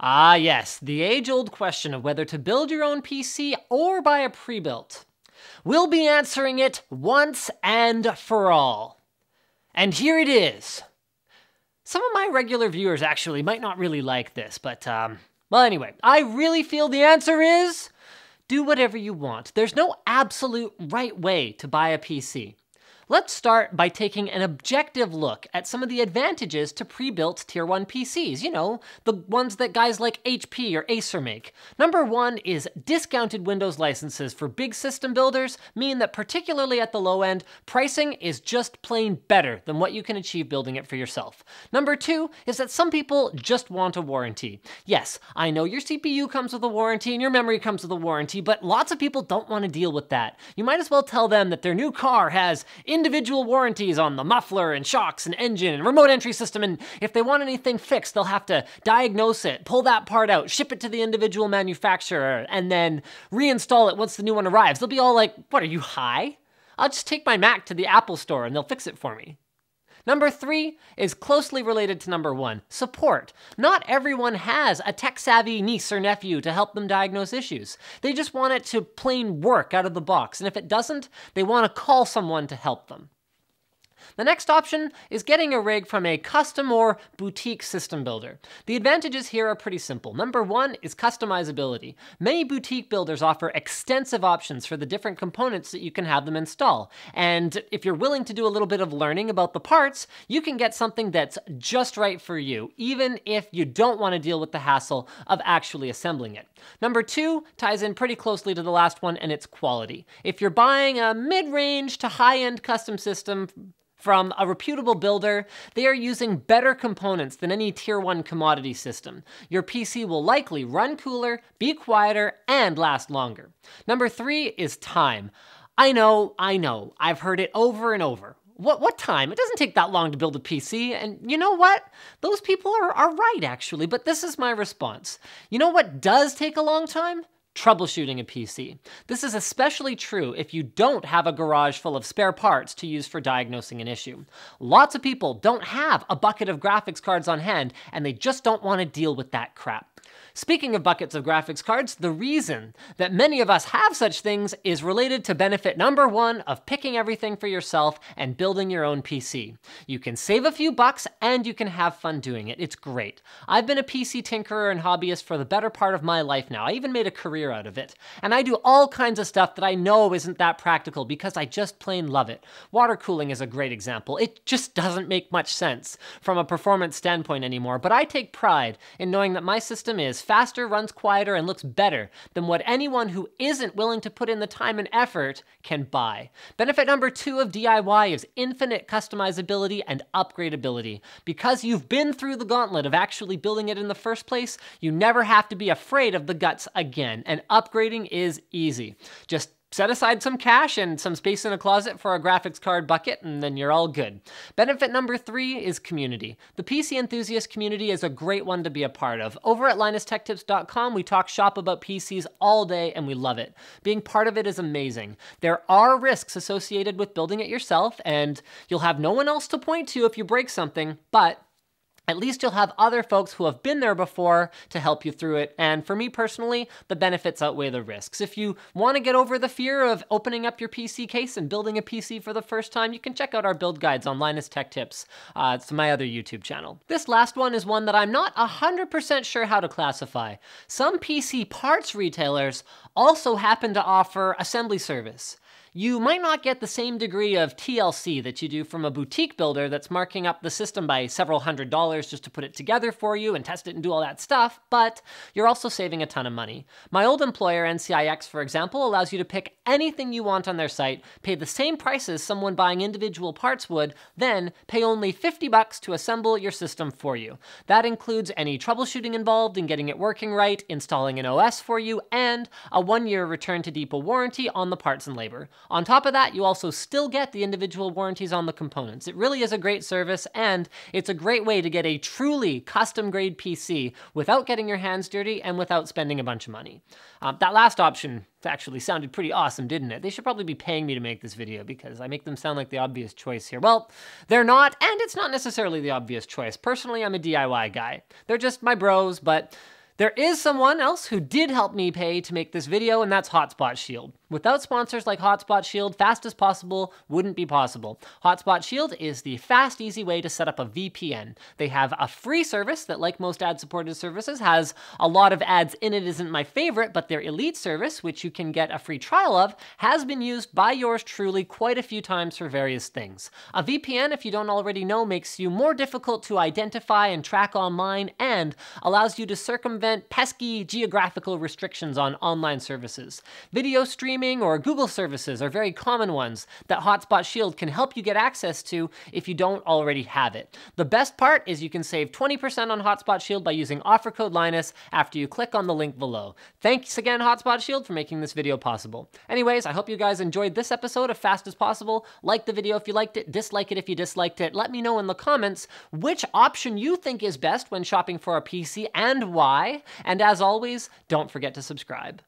Ah yes, the age-old question of whether to build your own PC or buy a pre-built. We'll be answering it once and for all. And here it is. Some of my regular viewers actually might not really like this, but well anyway, I really feel the answer is do whatever you want. There's no absolute right way to buy a PC. Let's start by taking an objective look at some of the advantages to pre-built Tier 1 PCs, you know, the ones that guys like HP or Acer make. Number one is discounted Windows licenses for big system builders mean that particularly at the low end, pricing is just plain better than what you can achieve building it for yourself. Number two is that some people just want a warranty. Yes, I know your CPU comes with a warranty and your memory comes with a warranty, but lots of people don't want to deal with that. You might as well tell them that their new car has individual warranties on the muffler and shocks and engine and remote entry system, and if they want anything fixed, they'll have to diagnose it, pull that part out, ship it to the individual manufacturer, and then reinstall it once the new one arrives. They'll be all like, what, are you high? I'll just take my Mac to the Apple store and they'll fix it for me. Number three is closely related to number one, support. Not everyone has a tech-savvy niece or nephew to help them diagnose issues. They just want it to plain work out of the box, and if it doesn't, they want to call someone to help them. The next option is getting a rig from a custom or boutique system builder. The advantages here are pretty simple. Number one is customizability. Many boutique builders offer extensive options for the different components that you can have them install. And if you're willing to do a little bit of learning about the parts, you can get something that's just right for you, even if you don't want to deal with the hassle of actually assembling it. Number two ties in pretty closely to the last one, and it's quality. If you're buying a mid-range to high-end custom system from a reputable builder, they are using better components than any Tier 1 commodity system. Your PC will likely run cooler, be quieter, and last longer. Number three is time. I know, I've heard it over and over. What time? It doesn't take that long to build a PC, and you know what? Those people are right, actually, but this is my response. You know what does take a long time? Troubleshooting a PC. This is especially true if you don't have a garage full of spare parts to use for diagnosing an issue. Lots of people don't have a bucket of graphics cards on hand, and they just don't want to deal with that crap. Speaking of buckets of graphics cards, the reason that many of us have such things is related to benefit number one of picking everything for yourself and building your own PC. You can save a few bucks and you can have fun doing it. It's great. I've been a PC tinkerer and hobbyist for the better part of my life now. I even made a career out of it. And I do all kinds of stuff that I know isn't that practical because I just plain love it. Water cooling is a great example. It just doesn't make much sense from a performance standpoint anymore, but I take pride in knowing that my system is faster, runs quieter, and looks better than what anyone who isn't willing to put in the time and effort can buy. Benefit number two of DIY is infinite customizability and upgradability. Because you've been through the gauntlet of actually building it in the first place, you never have to be afraid of the guts again, and upgrading is easy. Just set aside some cash and some space in a closet for a graphics card bucket, and then you're all good. Benefit number three is community. The PC enthusiast community is a great one to be a part of. Over at LinusTechTips.com, we talk shop about PCs all day, and we love it. Being part of it is amazing. There are risks associated with building it yourself, and you'll have no one else to point to if you break something, but at least you'll have other folks who have been there before to help you through it, and for me personally, the benefits outweigh the risks. If you want to get over the fear of opening up your PC case and building a PC for the first time, you can check out our build guides on Linus Tech Tips. It's my other YouTube channel. This last one is one that I'm not 100% sure how to classify. Some PC parts retailers also happen to offer assembly service. You might not get the same degree of TLC that you do from a boutique builder that's marking up the system by several $100s just to put it together for you and test it and do all that stuff, but you're also saving a ton of money. My old employer, NCIX, for example, allows you to pick anything you want on their site, pay the same price as someone buying individual parts would, then pay only $50 to assemble your system for you. That includes any troubleshooting involved in getting it working right, installing an OS for you, and a 1-year return to depot warranty on the parts and labor. On top of that, you also still get the individual warranties on the components. It really is a great service, and it's a great way to get a truly custom-grade PC without getting your hands dirty and without spending a bunch of money. That last option actually sounded pretty awesome, didn't it? They should probably be paying me to make this video because I make them sound like the obvious choice here. Well, they're not, and it's not necessarily the obvious choice. Personally, I'm a DIY guy. They're just my bros, but There is someone else who did help me pay to make this video, and that's Hotspot Shield. Without sponsors like Hotspot Shield, Fast as Possible wouldn't be possible. Hotspot Shield is the fast, easy way to set up a VPN. They have a free service that, like most ad-supported services, has a lot of ads in it. Isn't my favorite, but their elite service, which you can get a free trial of, has been used by yours truly quite a few times for various things. A VPN, if you don't already know, makes you more difficult to identify and track online and allows you to circumvent pesky geographical restrictions on online services. Video streaming or Google services are very common ones that Hotspot Shield can help you get access to if you don't already have it. The best part is you can save 20% on Hotspot Shield by using offer code Linus after you click on the link below. Thanks again, Hotspot Shield, for making this video possible. Anyways, I hope you guys enjoyed this episode of Fast as Possible. Like the video if you liked it, dislike it if you disliked it. Let me know in the comments which option you think is best when shopping for a PC and why. And as always, don't forget to subscribe.